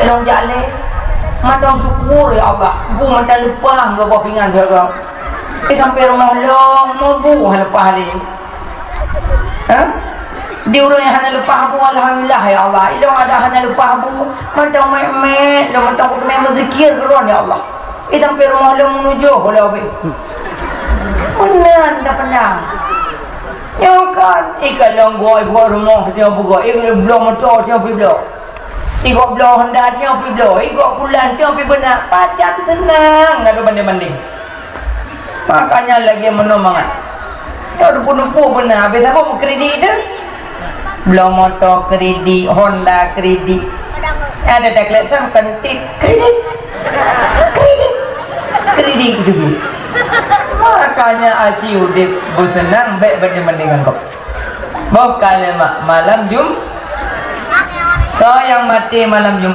Elong jalan madang syukur ya Allah bu mantan lupa enggak bawa pingan jaga sampai rumah long mau bu lupa hari dia orang yang hanya lupa bu alhamdulillah ya Allah ilong ada hanya lupa bu madang memek dan madang kena berzikir keluar ya Allah sampai rumah long menuju boleh habis mana dah penang ya kan ikan long goi buat rumah dia buka ikan belum motor dia belum Igok belah hendak dia pergi belah, igok bulan dia pergi benak, pacar tenang, ada banding-banding. Makanya lagi menomangan. Ya udah pun benar, habis apa mau kredit itu? Belah motor kredit, Honda kredit. Ada deklarasi kan kredit itu. Makanya aci udah bersenang baik banding-bandingan kok. Bukan malam Jumat. So yang mati malam Jumat